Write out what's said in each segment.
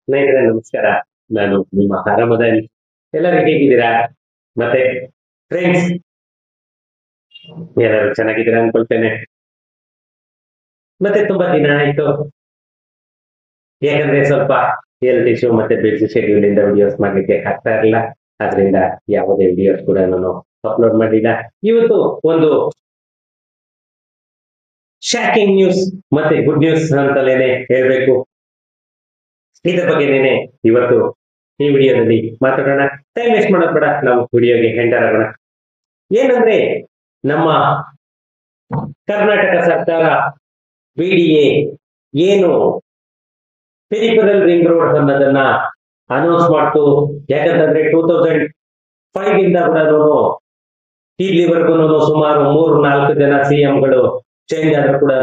ಸ್ನೇಹಿತರೆ ನಮಸ್ಕಾರ. ನಾನು ನಿಮ್ಮ ಹರಮದನ್. ಎಲ್ಲರೂ ಹೇಗಿದ್ದೀರಾ? ಮತ್ತೆ ಫ್ರೆಂಡ್ಸ್ ಎಲ್ಲರೂ ಚೆನ್ನಾಗಿದ್ದೀರಾ ಅನ್ಕೊಳ್ತೇನೆ. ಮತ್ತೆ ತುಂಬಾ ದಿನ ಆಯ್ತು, ಯಾಕಂದ್ರೆ ಸ್ವಲ್ಪ ಹೆಲ್ತ್ ಇಶ್ಯೂ ಮತ್ತೆ ಬಿಸಿ ಶೆಡ್ಯೂಲ್ ಇಂದ ವಿಡಿಯೋಸ್ ಮಾಡ್ಲಿಕ್ಕೆ ಆಗ್ತಾ ಇರಲಿಲ್ಲ. ಆದ್ರಿಂದ ಯಾವುದೇ ವಿಡಿಯೋಸ್ ಕೂಡ ನಾನು ಅಪ್ಲೋಡ್ ಮಾಡಿಲ್ಲ. ಇವತ್ತು ಒಂದು ಶಾಕಿಂಗ್ ನ್ಯೂಸ್ ಮತ್ತೆ ಗುಡ್ ನ್ಯೂಸ್ ಅಂತಲೇನೆ ಹೇಳ್ಬೇಕು. ಇದ್ರ ಬಗ್ಗೆನೇನೆ ಇವತ್ತು ಈ ವಿಡಿಯೋದಲ್ಲಿ ಮಾತಾಡೋಣ. ಟೈಮ್ ವೇಸ್ಟ್ ಮಾಡೋದ್ ಬೇಡ, ನಾವು ವಿಡಿಯೋಗೆ ಎಂಟರ್ ಆಗೋಣ. ಏನಂದ್ರೆ ನಮ್ಮ ಕರ್ನಾಟಕ ಸರ್ಕಾರ ಬಿಡಿಎ ಏನು ಪೆರಿಫೆರಲ್ ರಿಂಗ್ ರೋಡ್ ಅನ್ನೋದನ್ನ ಅನೌನ್ಸ್ ಮಾಡ್ತು. ಯಾಕಂತಂದ್ರೆ 2005 ಇಂದ ಕೂಡ ಇಲ್ಲಿವರೆಗೂ ಸುಮಾರು 3-4 ಜನ ಸಿಎಂಗಳು ಚೇಂಜ್ ಆದ್ರೂ ಕೂಡ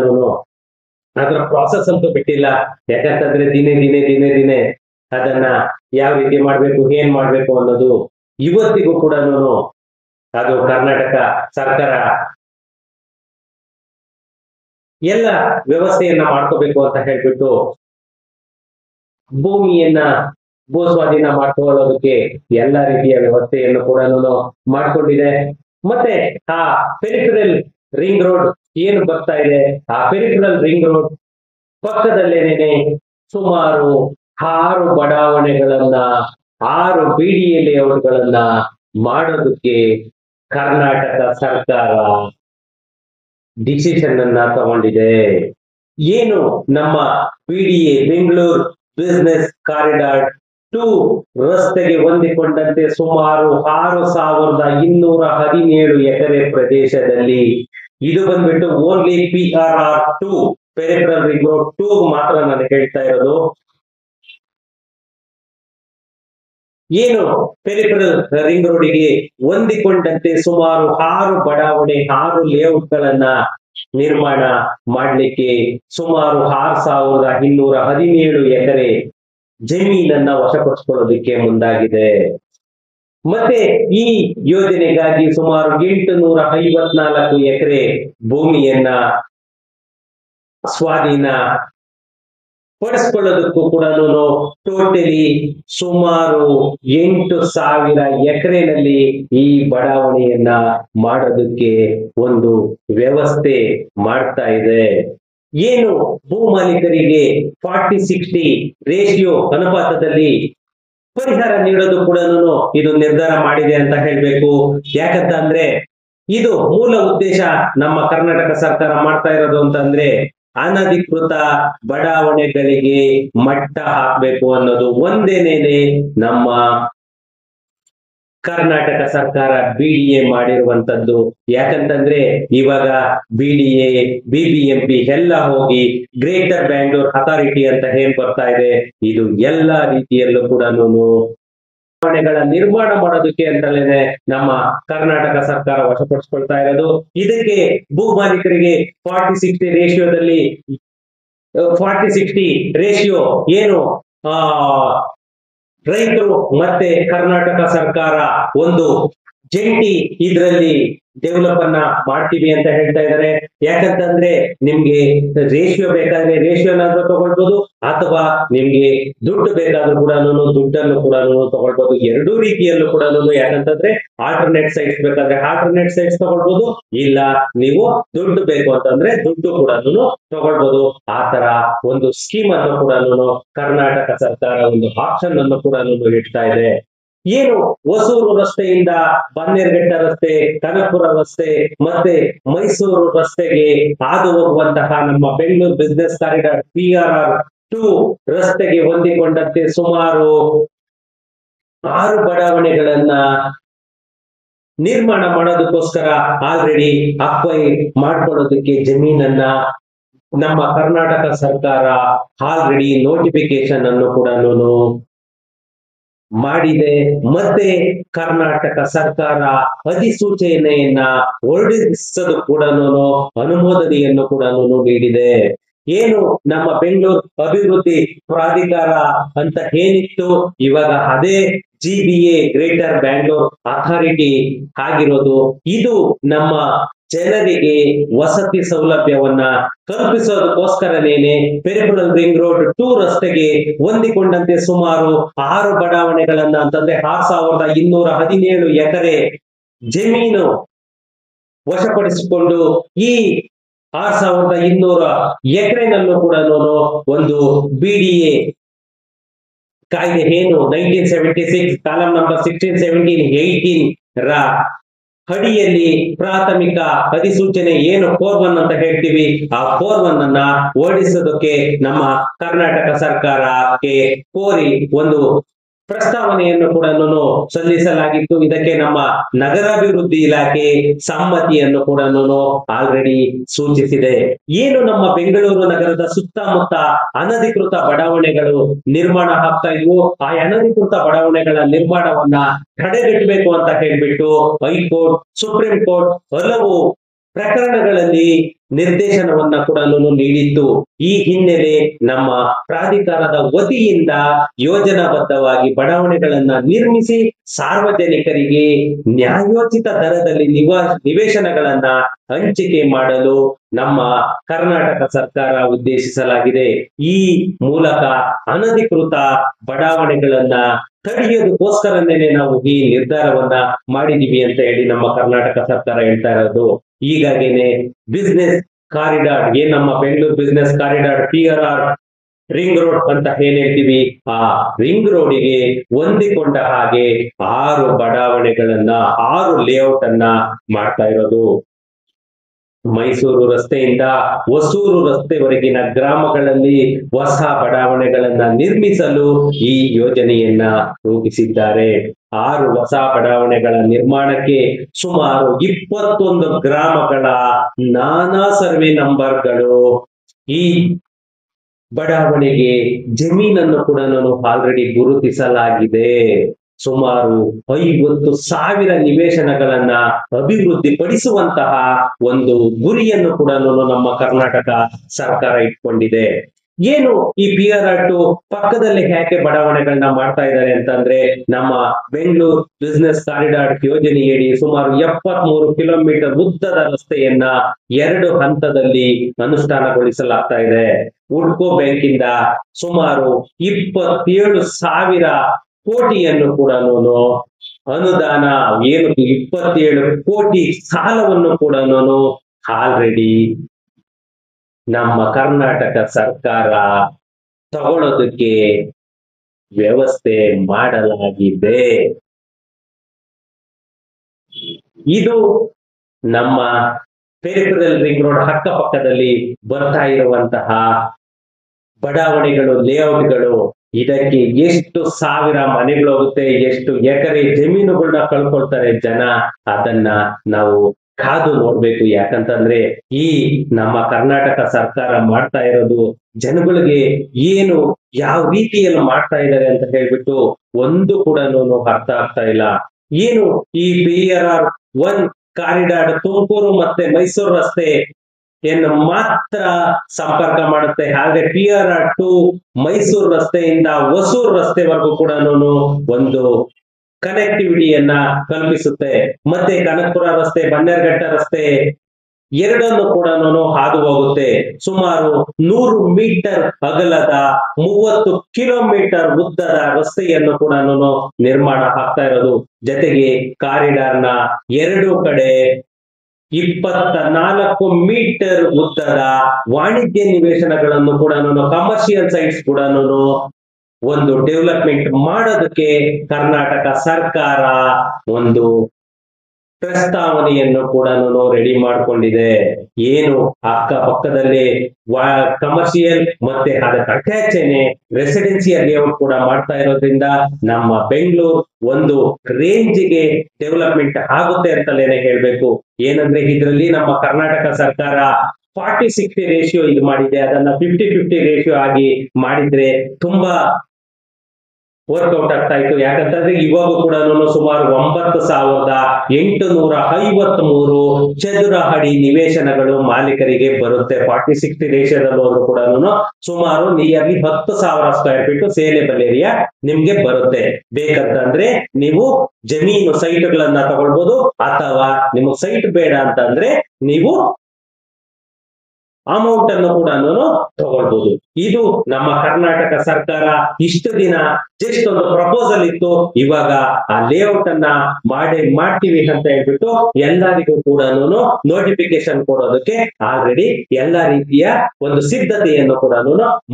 ಅದರ ಪ್ರಾಸೆಸ್ ಅಂತೂ ಬಿಟ್ಟಿಲ್ಲ. ಯಾಕಂತಂದ್ರೆ ದಿನೇ ದಿನೇ ದಿನೇ ದಿನೇ ಅದನ್ನ ಯಾವ ರೀತಿ ಮಾಡ್ಬೇಕು, ಏನ್ ಮಾಡ್ಬೇಕು ಅನ್ನೋದು ಇವತ್ತಿಗೂ ಕೂಡ ಅದು ಕರ್ನಾಟಕ ಸರ್ಕಾರ ಎಲ್ಲ ವ್ಯವಸ್ಥೆಯನ್ನ ಮಾಡ್ಕೋಬೇಕು ಅಂತ ಹೇಳ್ಬಿಟ್ಟು ಭೂಮಿಯನ್ನ ಭೂಸ್ವಾಧೀನ ಮಾಡ್ಕೊಳ್ಳೋದಕ್ಕೆ ಎಲ್ಲ ರೀತಿಯ ವ್ಯವಸ್ಥೆಯನ್ನು ಕೂಡ ಮಾಡ್ಕೊಂಡಿದೆ. ಮತ್ತೆ ಆ ಪೆರಿಫೆರಲ್ ರಿಂಗ್ ರೋಡ್ ಏನು ಬರ್ತಾ ಇದೆ, ಆ ಪೆರಿಫೆರಲ್ ರಿಂಗ್ ರೋಡ್ ಪಕ್ಕದಲ್ಲೇನೆ ಸುಮಾರು 6 ಬಡಾವಣೆಗಳನ್ನ, 6 ಬಿಡಿಎ ಲೇಔಟ್ಗಳನ್ನ ಮಾಡೋದಕ್ಕೆ ಕರ್ನಾಟಕ ಸರ್ಕಾರ ಡಿಸಿಷನ್ ಅನ್ನ ತಗೊಂಡಿದೆ. ಏನು ನಮ್ಮ ಬಿಡಿಎ ಬೆಂಗಳೂರು ಬಿಸಿನೆಸ್ ಕಾರಿಡಾರ್ 2 ರಸ್ತೆಗೆ ಹೊಂದಿಕೊಂಡಂತೆ ಸುಮಾರು 6217 ಎಕರೆ ಪ್ರದೇಶದಲ್ಲಿ, ಇದು ಬಂದ್ಬಿಟ್ಟು only PRR2 peripheral ring road 2 ಮಾತ್ರ ನಾನು ಹೇಳ್ತಾ ಇರೋದು. ಏನು ಪೆರಿಫೆರಲ್ ರಿಂಗ್ ರೋಡಿಗೆ ಹೊಂದಿಕೊಂಡಂತೆ ಸುಮಾರು 6 ಬಡಾವಣೆ, 6 ಲೇಔಟ್ಗಳನ್ನ ನಿರ್ಮಾಣ ಮಾಡಲಿಕ್ಕೆ ಸುಮಾರು 6217 ಎಕರೆ ಜಮೀನನ್ನ ವಶಪಡಿಸಿಕೊಳ್ಳೋದಕ್ಕೆ ಮುಂದಾಗಿದೆ. ಮತ್ತೆ ಈ ಯೋಜನೆಗಾಗಿ ಸುಮಾರು 854 ಎಕರೆ ಭೂಮಿಯನ್ನ ಸ್ವಾಧೀನ ಪಡಿಸ್ಕೊಳ್ಳೋದಕ್ಕೂ ಕೂಡ ಟೋಟಲಿ ಸುಮಾರು 8,000 ಎಕರೆನಲ್ಲಿ ಈ ಬಡಾವಣೆಯನ್ನ ಮಾಡೋದಕ್ಕೆ ಒಂದು ವ್ಯವಸ್ಥೆ ಮಾಡ್ತಾ ಇದೆ. ಏನು ಭೂ ಮಾಲೀಕರಿಗೆ 40-60 ರೇಷಿಯೋ ಅನುಪಾತದಲ್ಲಿ ಪರಿಹಾರ ನೀಡೋದು ಕೂಡ ಇದು ನಿರ್ಧಾರ ಮಾಡಿದೆ ಅಂತ ಹೇಳ್ಬೇಕು. ಯಾಕಂತ ಅಂದ್ರೆ ಇದು ಮೂಲ ಉದ್ದೇಶ ನಮ್ಮ ಕರ್ನಾಟಕ ಸರ್ಕಾರ ಮಾಡ್ತಾ ಇರೋದು ಅಂತಂದ್ರೆ ಅನಧಿಕೃತ ಬಡಾವಣೆಗಳಿಗೆ ಮಟ್ಟ ಹಾಕಬೇಕು ಅನ್ನೋದು ಒಂದೇನೇನೆ ನಮ್ಮ ಕರ್ನಾಟಕ ಸರ್ಕಾರ ಬಿಡಿಎ ಮಾಡಿರುವಂತದ್ದು. ಯಾಕಂತಂದ್ರೆ ಇವಾಗ ಬಿಡಿಎ, ಬಿಬಿಎಂಪಿ ಎಲ್ಲ ಹೋಗಿ ಗ್ರೇಟರ್ ಬ್ಯಾಂಗ್ಳೂರ್ ಅಥಾರಿಟಿ ಅಂತ ಏನ್ ಬರ್ತಾ ಇದೆ, ಇದು ಎಲ್ಲಾ ರೀತಿಯಲ್ಲೂ ಕೂಡ ಬಡಾವಣೆಗಳ ನಿರ್ಮಾಣ ಮಾಡೋದಕ್ಕೆ ಅಂತಲೇ ನಮ್ಮ ಕರ್ನಾಟಕ ಸರ್ಕಾರ ವಶಪಡಿಸಿಕೊಳ್ತಾ ಇರೋದು. ಇದಕ್ಕೆ ಭೂ ಮಾಲೀಕರಿಗೆ 40-60 ರೇಷಿಯೋದಲ್ಲಿ 40-60 ರೇಷಿಯೋ ಏನು ರೈತರು ಮತ್ತೆ ಕರ್ನಾಟಕ ಸರ್ಕಾರ ಒಂದು ಜಂಟಿ ಇದರಲ್ಲಿ ಡೆವಲಪ್ ಅನ್ನ ಮಾಡ್ತೀವಿ ಅಂತ ಹೇಳ್ತಾ ಇದ್ದಾರೆ. ಯಾಕಂತಂದ್ರೆ ನಿಮ್ಗೆ ರೇಷಿಯೋ ಬೇಕಾದ್ರೆ ರೇಷಿಯೋನಾದ್ರೂ ತಗೊಳ್ಬಹುದು, ಅಥವಾ ನಿಮ್ಗೆ ದುಡ್ಡು ಬೇಕಾದ್ರೂ ಕೂಡ ದುಡ್ಡನ್ನು ಕೂಡ ತಗೊಳ್ಬಹುದು. ಎರಡೂ ರೀತಿಯಲ್ಲೂ ಕೂಡ, ಯಾಕಂತಂದ್ರೆ ಆಲ್ಟರ್ನೇಟ್ ಸೈಟ್ಸ್ ಬೇಕಾದ್ರೆ ಆಲ್ಟರ್ನೇಟ್ ಸೈಟ್ಸ್ ತಗೊಳ್ಬಹುದು, ಇಲ್ಲ ನೀವು ದುಡ್ಡು ಬೇಕು ಅಂತಂದ್ರೆ ದುಡ್ಡು ಕೂಡ ತಗೊಳ್ಬಹುದು. ಆ ತರ ಒಂದು ಸ್ಕೀಮ್ ಅನ್ನು ಕೂಡ ಕರ್ನಾಟಕ ಸರ್ಕಾರ ಒಂದು ಆಪ್ಷನ್ ಅನ್ನು ಕೂಡ ಇಡ್ತಾ ಇದೆ. ಏನು ಹೊಸೂರು ರಸ್ತೆಯಿಂದ ಬನ್ನೇರುಘಟ್ಟ ರಸ್ತೆ, ಕನಕಪುರ ರಸ್ತೆ ಮತ್ತೆ ಮೈಸೂರು ರಸ್ತೆಗೆ ಹಾದು ಹೋಗುವಂತಹ ನಮ್ಮ ಬೆಂಗಳೂರು ಬಿಸಿನೆಸ್ ಕಾರಿಡಾರ್ PRR2 ರಸ್ತೆಗೆ ಹೊಂದಿಕೊಂಡಂತೆ ಸುಮಾರು 6 ಬಡಾವಣೆಗಳನ್ನ ನಿರ್ಮಾಣ ಮಾಡೋದಕ್ಕೋಸ್ಕರ ಆಲ್ರೆಡಿ ಅಕ್ವೈರ್ ಮಾಡ್ಕೊಳ್ಳೋದಕ್ಕೆ ಜಮೀನನ್ನ ನಮ್ಮ ಕರ್ನಾಟಕ ಸರ್ಕಾರ ಆಲ್ರೆಡಿ ನೋಟಿಫಿಕೇಶನ್ ಅನ್ನು ಕೂಡ ಮಾಡಿದೆ. ಮತ್ತೆ ಕರ್ನಾಟಕ ಸರ್ಕಾರ ಅಧಿಸೂಚನೆಯನ್ನ ಹೊರಡಿಸಲು ಕೂಡ ಅನುಮೋದನೆಯನ್ನು ಕೂಡ ನೀಡಿದೆ. ಏನು ನಮ್ಮ ಬೆಂಗಳೂರು ಅಭಿವೃದ್ಧಿ ಪ್ರಾಧಿಕಾರ ಅಂತ ಏನಿತ್ತು, ಇವಾಗ ಅದೇ GBA ಗ್ರೇಟರ್ ಬ್ಯಾಂಗ್ಳೂರ್ ಅಥಾರಿಟಿ ಆಗಿರೋದು. ಇದು ನಮ್ಮ ಜನರಿಗೆ ವಸತಿ ಸೌಲಭ್ಯವನ್ನ ಕಲ್ಪಿಸೋದಕ್ಕೋಸ್ಕರನೇನೆ ಪೆರಿಫೆರಲ್ ರಿಂಗ್ ರೋಡ್ 2 ರಸ್ತೆಗೆ ಹೊಂದಿಕೊಂಡಂತೆ ಸುಮಾರು 6 ಬಡಾವಣೆಗಳನ್ನ ಅಂತಂದ್ರೆ 6217 ಎಕರೆ ಜಮೀನು ವಶಪಡಿಸಿಕೊಂಡು ಈ 6200 ಎಕರೆನಲ್ಲೂ ಕೂಡ ಒಂದು BDA ಕಾಯ್ದೆ ಏನು 1976 ಕಾಲಂ ನಂಬರ್ 16, 17, 18 ರ ಅಡಿಯಲ್ಲಿ ಪ್ರಾಥಮಿಕ ಅಧಿಸೂಚನೆ ಏನು 4-1 ಅಂತ ಹೇಳ್ತೀವಿ, ಆ 4-1 ಅನ್ನ ಓಡಿಸೋದಕ್ಕೆ ನಮ್ಮ ಕರ್ನಾಟಕ ಸರ್ಕಾರಕ್ಕೆ ಕೋರಿ ಒಂದು ಪ್ರಸ್ತಾವನೆಯನ್ನು ಕೂಡ ಸಲ್ಲಿಸಲಾಗಿತ್ತು. ಇದಕ್ಕೆ ನಮ್ಮ ನಗರಾಭಿವೃದ್ಧಿ ಇಲಾಖೆ ಸಮ್ಮತಿಯನ್ನು ಕೂಡ ಆಲ್ರೆಡಿ ಸೂಚಿಸಿದೆ. ಏನು ನಮ್ಮ ಬೆಂಗಳೂರು ನಗರದ ಸುತ್ತಮುತ್ತ ಅನಧಿಕೃತ ಬಡಾವಣೆಗಳು ನಿರ್ಮಾಣ ಆಗ್ತಾ ಇದ್ವು, ಆ ಅನಧಿಕೃತ ಬಡಾವಣೆಗಳ ನಿರ್ಮಾಣವನ್ನ ತಡೆಗಟ್ಟಬೇಕು ಅಂತ ಹೇಳ್ಬಿಟ್ಟು ಹೈಕೋರ್ಟ್, ಸುಪ್ರೀಂ ಕೋರ್ಟ್ ಹಲವು ಪ್ರಕರಣಗಳಲ್ಲಿ ನಿರ್ದೇಶನವನ್ನ ಕೂಡ ನೀಡಿತ್ತು. ಈ ಹಿನ್ನೆಲೆ ನಮ್ಮ ಪ್ರಾಧಿಕಾರದ ವತಿಯಿಂದ ಯೋಜನಾಬದ್ಧವಾಗಿ ಬಡಾವಣೆಗಳನ್ನ ನಿರ್ಮಿಸಿ ಸಾರ್ವಜನಿಕರಿಗೆ ನ್ಯಾಯೋಚಿತ ದರದಲ್ಲಿ ನಿವೇಶನಗಳನ್ನ ಹಂಚಿಕೆ ಮಾಡಲು ನಮ್ಮ ಕರ್ನಾಟಕ ಸರ್ಕಾರ ಉದ್ದೇಶಿಸಲಾಗಿದೆ. ಈ ಮೂಲಕ ಅನಧಿಕೃತ ಬಡಾವಣೆಗಳನ್ನ ತಡೆಯೋದಕ್ಕೋಸ್ಕರನೇ ನಾವು ಈ ನಿರ್ಧಾರವನ್ನ ಮಾಡಿದೀವಿ ಅಂತ ಹೇಳಿ ನಮ್ಮ ಕರ್ನಾಟಕ ಸರ್ಕಾರ ಹೇಳ್ತಾ ಇರೋದು. ಹೀಗಾಗಿನೇ ಬಿಸ್ನೆಸ್ ಕಾರಿಡಾರ್ ಏನ್ ನಮ್ಮ Bengaluru business corridor PRR ring road ಅಂತ ಏನ್ ಹೇಳ್ತೀವಿ, ಆ ರಿಂಗ್ ರೋಡಿಗೆ ಹೊಂದಿಕೊಂಡ ಹಾಗೆ 6 ಬಡಾವಣೆಗಳನ್ನ 6 ಲೇಔಟ್ ಅನ್ನ ಮಾಡ್ತಾ ಇರೋದು. ಮೈಸೂರು ರಸ್ತೆಯಿಂದ ಹೊಸೂರು ರಸ್ತೆವರೆಗಿನ ಗ್ರಾಮಗಳಲ್ಲಿ ಹೊಸ ಬಡಾವಣೆಗಳನ್ನ ನಿರ್ಮಿಸಲು ಈ ಯೋಜನೆಯನ್ನ ರೂಪಿಸಿದ್ದಾರೆ. 6 ಹೊಸ ಬಡಾವಣೆಗಳ ನಿರ್ಮಾಣಕ್ಕೆ ಸುಮಾರು 21 ಗ್ರಾಮಗಳ ನಾನಾ ಸರ್ವೆ ನಂಬರ್ಗಳು ಈ ಬಡಾವಣೆಗೆ ಜಮೀನನ್ನು ಕೂಡ ಆಲ್ರೆಡಿ ಗುರುತಿಸಲಾಗಿದೆ. ಸುಮಾರು 50,000 ನಿವೇಶನಗಳನ್ನ ಅಭಿವೃದ್ಧಿ ಪಡಿಸುವಂತಹ ಒಂದು ಗುರಿಯನ್ನು ಕೂಡ ನಮ್ಮ ಕರ್ನಾಟಕ ಸರ್ಕಾರ ಇಟ್ಕೊಂಡಿದೆ. ಏನು ಈ PRR 2 ಪಕ್ಕದಲ್ಲಿ ಯಾಕೆ ಬಡಾವಣೆಗಳನ್ನ ಮಾಡ್ತಾ ಇದ್ದಾರೆ ಅಂತಂದ್ರೆ, ನಮ್ಮ ಬೆಂಗಳೂರು ಬಿಸ್ನೆಸ್ ಕಾರಿಡಾರ್ ಯೋಜನೆಯಡಿ ಸುಮಾರು 73 ಕಿಲೋಮೀಟರ್ ಉದ್ದದ ರಸ್ತೆಯನ್ನ 2 ಹಂತದಲ್ಲಿ ಅನುಷ್ಠಾನಗೊಳಿಸಲಾಗ್ತಾ ಇದೆ. ಹುಡ್ಕೋ ಬ್ಯಾಂಕಿಂದ ಸುಮಾರು 27,000 ಕೋಟಿಯನ್ನು ಕೂಡ ಅನುದಾನ ಏನು 27 ಕೋಟಿ ಸಾಲವನ್ನು ಕೂಡ ಆಲ್ರೆಡಿ ನಮ್ಮ ಕರ್ನಾಟಕ ಸರ್ಕಾರ ತಗೊಳ್ಳೋದಕ್ಕೆ ವ್ಯವಸ್ಥೆ ಮಾಡಲಾಗಿದೆ. ಇದು ನಮ್ಮ ಪೆರಿಫೆರಲ್ ರಿಂಗ್ ರೋಡ್ ಅಕ್ಕಪಕ್ಕದಲ್ಲಿ ಬರ್ತಾ ಇರುವಂತಹ ಬಡಾವಣೆಗಳು, ಲೇಔಟ್ಗಳು. ಇದಕ್ಕೆ ಎಷ್ಟು ಸಾವಿರ ಮನೆಗಳು ಹೋಗುತ್ತೆ, ಎಷ್ಟು ಎಕರೆ ಜಮೀನುಗಳನ್ನ ಕಳ್ಕೊಳ್ತಾರೆ ಜನ, ಅದನ್ನ ನಾವು ಕಾದು ನೋಡ್ಬೇಕು. ಯಾಕಂತಂದ್ರೆ ಈ ನಮ್ಮ ಕರ್ನಾಟಕ ಸರ್ಕಾರ ಮಾಡ್ತಾ ಇರೋದು ಜನಗಳಿಗೆ ಏನು ಯಾವ ರೀತಿಯಲ್ಲಿ ಮಾಡ್ತಾ ಇದ್ದಾರೆ ಅಂತ ಹೇಳ್ಬಿಟ್ಟು ಒಂದು ಕೂಡ ಅರ್ಥ ಆಗ್ತಾ ಇಲ್ಲ. ಏನು ಈ PRR 1 ಕಾರಿಡಾರ್ ತುಮಕೂರು ಮತ್ತೆ ಮೈಸೂರು ರಸ್ತೆ ಮಾತ್ರ ಸಂಪರ್ಕ ಮಾಡುತ್ತೆ. ಆದ್ರೆ PRR 2 ಮೈಸೂರು ರಸ್ತೆಯಿಂದ ಹೊಸೂರು ರಸ್ತೆವರೆಗೂ ಕೂಡ ಒಂದು ಕನೆಕ್ಟಿವಿಟಿಯನ್ನ ಕಲ್ಪಿಸುತ್ತೆ. ಮತ್ತೆ ಕನಕಪುರ ರಸ್ತೆ, ಬನ್ನೇರುಘಟ್ಟ ರಸ್ತೆ ಎರಡನ್ನು ಕೂಡ ಹಾದು ಹೋಗುತ್ತೆ. ಸುಮಾರು 100 ಮೀಟರ್ ಅಗಲದ 30 ಕಿಲೋಮೀಟರ್ ಉದ್ದದ ರಸ್ತೆಯನ್ನು ಕೂಡ ನಿರ್ಮಾಣ ಆಗ್ತಾ ಇರೋದು. ಜೊತೆಗೆ ಕಾರಿಡಾರ್ನ 2 ಕಡೆ 24 ಮೀಟರ್ ಉದ್ದದ ವಾಣಿಜ್ಯ ನಿವೇಶನಗಳನ್ನು ಕೂಡ ಕಮರ್ಷಿಯಲ್ ಸೈಟ್ಸ್ ಕೂಡ ಒಂದು ಡೆವಲಪ್ಮೆಂಟ್ ಮಾಡೋದಕ್ಕೆ ಕರ್ನಾಟಕ ಸರ್ಕಾರ ಒಂದು ಪ್ರಸ್ತಾವನೆಯನ್ನು ಕೂಡ ರೆಡಿ ಮಾಡ್ಕೊಂಡಿದೆ. ಏನು ಅಕ್ಕಪಕ್ಕದಲ್ಲಿ ಕಮರ್ಷಿಯಲ್ ಮತ್ತೆ ಅದಕ್ಕೆ ಅಟ್ಯಾಚೇನೆ ರೆಸಿಡೆನ್ಸಿಯಲ್ ಲೇಔಟ್ ಕೂಡ ಮಾಡ್ತಾ ಇರೋದ್ರಿಂದ ನಮ್ಮ ಬೆಂಗಳೂರು ಒಂದು ರೇಂಜ್ಗೆ ಡೆವಲಪ್ಮೆಂಟ್ ಆಗುತ್ತೆ ಅಂತಲೇನೆ ಹೇಳ್ಬೇಕು. ಏನಂದ್ರೆ ಇದರಲ್ಲಿ ನಮ್ಮ ಕರ್ನಾಟಕ ಸರ್ಕಾರ 40-60 ರೇಷಿಯೋ ಇದು ಮಾಡಿದೆ. ಅದನ್ನ 50-50 ರೇಷಿಯೋ ಆಗಿ ಮಾಡಿದ್ರೆ ತುಂಬಾ ವರ್ಕೌಟ್ ಆಗ್ತಾ ಇತ್ತು. ಯಾಕಂತಂದ್ರೆ ಇವಾಗ ಕೂಡ ಸುಮಾರು 9,853 ಚದುರ ಅಡಿ ನಿವೇಶನಗಳು ಮಾಲೀಕರಿಗೆ ಬರುತ್ತೆ. 40-60 ರೇಷಿಯೋದಲ್ಲಿ ಹೋದ್ರು ಕೂಡ ಸುಮಾರು ನಿಯರ್ಲಿ 10,000 ಸ್ಕ್ವೇರ್ ಫೀಟ್ ಸೇಲೆಬಲ್ ಏರಿಯಾ ನಿಮ್ಗೆ ಬರುತ್ತೆ. ಬೇಕಂತಂದ್ರೆ ನೀವು ಜಮೀನು ಸೈಟ್ಗಳನ್ನ ತಗೊಳ್ಬಹುದು, ಅಥವಾ ನಿಮಗೆ ಸೈಟ್ ಬೇಡ ಅಂತಂದ್ರೆ ನೀವು ಅಮೌಂಟ್ ಅನ್ನು ಕೂಡ ತಗೊಳ್ಬಹುದು. ಇದು ನಮ್ಮ ಕರ್ನಾಟಕ ಸರ್ಕಾರ ಇಷ್ಟು ದಿನ ಜಸ್ಟ್ ಒಂದು ಪ್ರಪೋಸಲ್ ಇತ್ತು, ಇವಾಗ ಆ ಲೇಔಟ್ ಅನ್ನ ಮಾಡ್ತೀವಿ ಅಂತ ಹೇಳ್ಬಿಟ್ಟು ಎಲ್ಲರಿಗೂ ಕೂಡ ನೋಟಿಫಿಕೇಶನ್ ಕೊಡೋದಕ್ಕೆ ಆಲ್ರೆಡಿ ಎಲ್ಲಾ ರೀತಿಯ ಒಂದು ಸಿದ್ಧತೆಯನ್ನು ಕೂಡ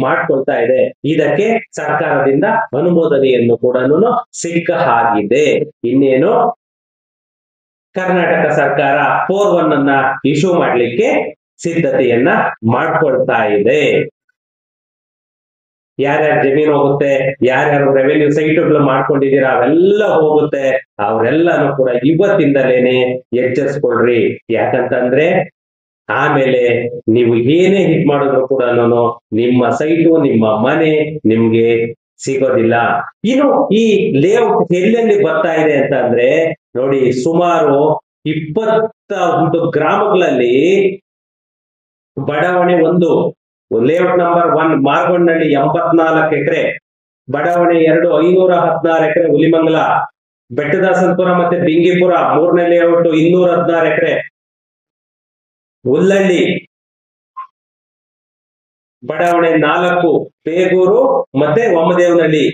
ಮಾಡ್ಕೊಳ್ತಾ ಇದೆ. ಇದಕ್ಕೆ ಸರ್ಕಾರದಿಂದ ಅನುಮೋದನೆಯನ್ನು ಕೂಡ ಸಿಕ್ಕ ಹಾಗಿದೆ. ಇನ್ನೇನು ಕರ್ನಾಟಕ ಸರ್ಕಾರ 4-1 ಅನ್ನ ಇಶ್ಯೂ ಮಾಡ್ಲಿಕ್ಕೆ ಸಿದ್ಧತೆಯನ್ನ ಮಾಡ್ಕೊಳ್ತಾ ಇದೆ. ಯಾರ್ಯಾರ ಜಮೀನು ಹೋಗುತ್ತೆ, ಯಾರ್ಯಾರು ರೆವೆನ್ಯೂ ಸೈಟ್ಗಳು ಮಾಡ್ಕೊಂಡಿದ್ದೀರಾ ಅವೆಲ್ಲ ಹೋಗುತ್ತೆ, ಅವರೆಲ್ಲಾನು ಕೂಡ ಇವತ್ತಿಂದಲೇನೆ ಎಚ್ಚರಿಸ್ಕೊಳ್ರಿ. ಯಾಕಂತಂದ್ರೆ ಆಮೇಲೆ ನೀವು ಏನೇ ಹಿಟ್ ಮಾಡಿದ್ರು ಕೂಡ ನಿಮ್ಮ ಸೈಟು, ನಿಮ್ಮ ಮನೆ ನಿಮ್ಗೆ ಸಿಗೋದಿಲ್ಲ. ಇನ್ನು ಈ ಲೇಔಟ್ ಎಲ್ಲೆಲ್ಲಿ ಬರ್ತಾ ಇದೆ ಅಂತ ಅಂದ್ರೆ ನೋಡಿ, ಸುಮಾರು 21 ಗ್ರಾಮಗಳಲ್ಲಿ ಬಡಾವಣೆ 1 ಲೇಔಟ್ ನಂಬರ್ 1 ಮಾರ್ಗೊಂಡಳ್ಳಿ 84 ಎಕರೆ, ಬಡಾವಣೆ 2 516 ಎಕರೆ ಹುಲಿಮಂಗಲ, ಬೆಟ್ಟದಾಸನಪುರ ಮತ್ತೆ ಬಿಂಗಿಪುರ 3ನೇ ಲೇಔಟ್ 216 ಎಕರೆ, ಹುಲ್ಲಳ್ಳಿ ಬಡಾವಣೆ 4 ಬೇಗೂರು ಮತ್ತೆ ಒಮ್ಮದೇವನಹಳ್ಳಿ.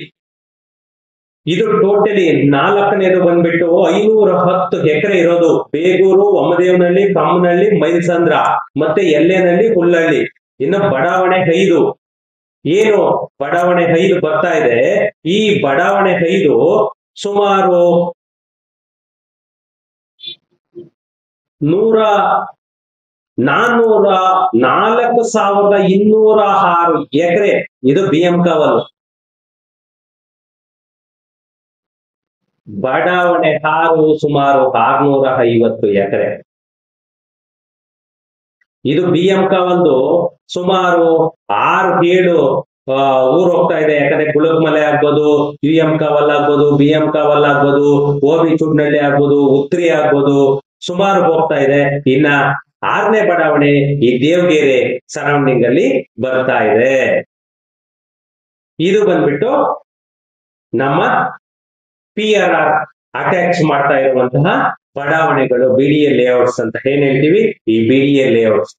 ಇದು ಟೋಟಲಿ 4ನೇದು ಬಂದ್ಬಿಟ್ಟು 510 ಎಕರೆ ಇರೋದು ಬೇಗೂರು, ಒಮ್ಮದೇವನಹಳ್ಳಿ, ಕಮ್ಮನಹಳ್ಳಿ, ಮೈಲ್ಸಂದ್ರ ಮತ್ತೆ ಎಲ್ಲೇನಹಳ್ಳಿ, ಹುಲ್ಲಹಳ್ಳಿ. ಇನ್ನು ಬಡಾವಣೆ 5 ಏನು ಬಡಾವಣೆ 5 ಬರ್ತಾ ಇದೆ, ಈ ಬಡಾವಣೆ 5 ಸುಮಾರು 404,206 ಎಕರೆ. ಇದು BM ಕಾವಲು. ಬಡಾವಣೆ 6 ಸುಮಾರು 650 ಎಕರೆ. ಇದು BM ಕಾವಲ್ದು ಸುಮಾರು 6-7 ಊರ್ ಹೋಗ್ತಾ ಇದೆ. ಯಾಕಂದ್ರೆ ಕುಳಕಮಲೆ ಆಗ್ಬೋದು, UM ಕಾವಲ್ ಆಗ್ಬೋದು, BM ಕಾವಲ್ ಆಗ್ಬೋದು, OB ಚುಡ್ನಳ್ಳಿ ಆಗ್ಬೋದು, ಉತ್ರಿ ಆಗ್ಬೋದು, ಸುಮಾರು ಹೋಗ್ತಾ ಇದೆ. ಇನ್ನ 6ನೇ ಬಡಾವಣೆ ಈ ದೇವಗೆರೆ ಸರೌಂಡಿಂಗ್ ಅಲ್ಲಿ ಬರ್ತಾ ಇದೆ. ಇದು ಬಂದ್ಬಿಟ್ಟು ನಮ್ಮ PRR ಅಟ್ಯಾಚ್ ಮಾಡ್ತಾ ಇರುವಂತಹ ಬಡಾವಣೆಗಳು, BDA ಲೇಔಟ್ಸ್ ಅಂತ ಏನ್ ಹೇಳ್ತೀವಿ, ಈ BDA ಲೇಔಟ್ಸ್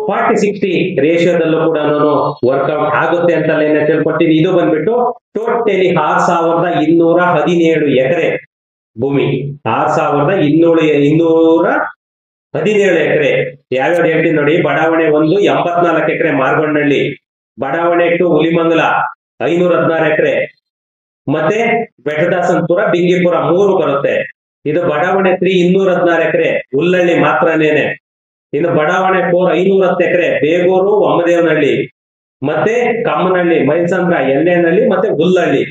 40-60 ರೇಷಿಯೋದಲ್ಲೂ ಕೂಡ ವರ್ಕೌಟ್ ಆಗುತ್ತೆ ಅಂತ ತಿಳ್ಕೊಳ್ತೀನಿ. ಇದು ಬಂದ್ಬಿಟ್ಟು ಟೋಟಲಿ 6,217 ಎಕರೆ ಭೂಮಿ, 6,217 ಎಕರೆ. ಯಾವ್ಯಾವ್ದು ಹೇಳ್ತೀನಿ ನೋಡಿ. ಬಡಾವಣೆ 1 84 ಎಕರೆ ಮಾರ್ಗೊಂಡಹಳ್ಳಿ, ಬಡಾವಣೆ 2 ಹುಲಿಮಂಗಲ 516 ಎಕರೆ, ಮತ್ತೆ ಬೆಟ್ಟದಾಸನಪುರ, ಬಿಂಗಿಪುರ 3 ಬರುತ್ತೆ. ಇದು ಬಡಾವಣೆ 3 216 ಎಕರೆ ಹುಲ್ಲಹಳ್ಳಿ ಮಾತ್ರನೇನೆ. ಇನ್ನು ಬಡಾವಣೆ 4 510 ಎಕರೆ ಬೇಗೂರು, ಒಮ್ಮದೇವನಹಳ್ಳಿ ಮತ್ತೆ ಕಮ್ಮನಹಳ್ಳಿ, ಮೈಲ್ಸಂದ್ರ, ಎಲ್ಲೇನಹಳ್ಳಿ ಮತ್ತೆ ಹುಲ್ಲಹಳ್ಳಿ.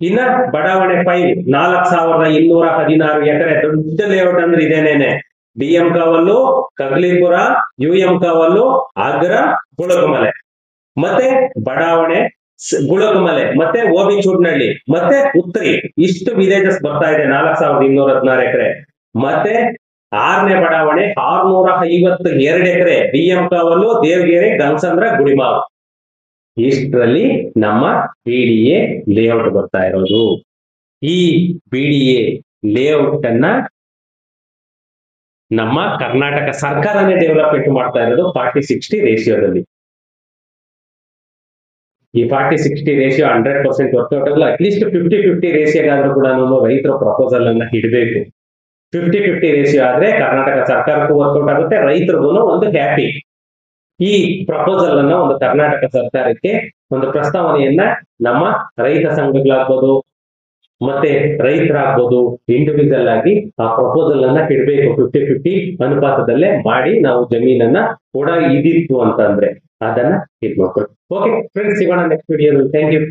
ಇನ್ನ ಬಡಾವಣೆ 5 4,216 ಎಕರೆ. ದೊಡ್ಡ ಲೇಔಟ್ ಅಂದ್ರೆ ಇದೇನೇನೆ. BM ಕಾವಲ್ಲು, ಕಗ್ಲಿಪುರ, UM ಕಾವಲ್ಲು, ಅಗ್ರ, ಕುಳಕಮಲೆ ಮತ್ತೆ ಬಡಾವಣೆ ಗುಳಕಮಲೆ ಮತ್ತೆ OB ಚೂಡ್ನಹಳ್ಳಿ ಮತ್ತೆ ಉತ್ರಿ. ಇಷ್ಟು ವಿಲೇಜಸ್ ಬರ್ತಾ ಇದೆ 4,216 ಎಕರೆ. ಮತ್ತೆ 6ನೇ ಬಡಾವಣೆ 652 ಎಕರೆ BM ಕಾವಲ್ಲು, ದೇವಗೆರೆ, ಗಂಗಸಂದ್ರ, ಗುಡಿಮಾವು. ಇಷ್ಟರಲ್ಲಿ ನಮ್ಮ BDA ಲೇಔಟ್ ಬರ್ತಾ ಇರೋದು. ಈ BDA ಲೇಔಟ್ ಅನ್ನ ನಮ್ಮ ಕರ್ನಾಟಕ ಸರ್ಕಾರನೇ ಡೆವಲಪ್ಮೆಂಟ್ ಮಾಡ್ತಾ ಇರೋದು 40-60 ರೇಷಿಯೋದಲ್ಲಿ. ಈ 40-60 ರೇಷಿಯೋ 100% ವರ್ಕೌಟ್ ಆಗಲ್ಲ. ಅಟ್ಲೀಸ್ಟ್ 50-50 ರೇಷಿಯೋಗಾದ್ರೂ ಕೂಡ ರೈತರ ಪ್ರಪೋಸಲ್ ಅನ್ನ ಇಡಬೇಕು. 50-50 ರೇಷಿಯೋ ಆದ್ರೆ ಕರ್ನಾಟಕ ಸರ್ಕಾರಕ್ಕೂ ವರ್ಕೌಟ್ ಆಗುತ್ತೆ, ರೈತರಿಗೂ ಒಂದು ಹ್ಯಾಪಿ. ಈ ಪ್ರಪೋಸಲ್ ಅನ್ನ ಒಂದು ಕರ್ನಾಟಕ ಸರ್ಕಾರಕ್ಕೆ ಒಂದು ಪ್ರಸ್ತಾವನೆಯನ್ನ ನಮ್ಮ ರೈತ ಸಂಘಗಳಾಗ್ಬೋದು ಮತ್ತೆ ರೈತರಾಗ್ಬೋದು ಇಂಡಿವಿಜುವಲ್ ಆಗಿ ಆ ಪ್ರಪೋಸಲ್ ಅನ್ನ ಇಡಬೇಕು. 50-50 ಅನುಪಾತದಲ್ಲೇ ಮಾಡಿ ನಾವು ಜಮೀನನ್ನ ಕೂಡ ಇದಿತ್ತು ಅಂತಂದ್ರೆ ಅದನ್ನ ಇದು ಮಾಡ್ಕೊಳ್ಳಿ. ಓಕೆ ಫ್ರೆಂಡ್ಸ್, ಸಿಗೋಣ ನೆಕ್ಸ್ಟ್ ವಿಡಿಯೋದಲ್ಲಿ. Thank you.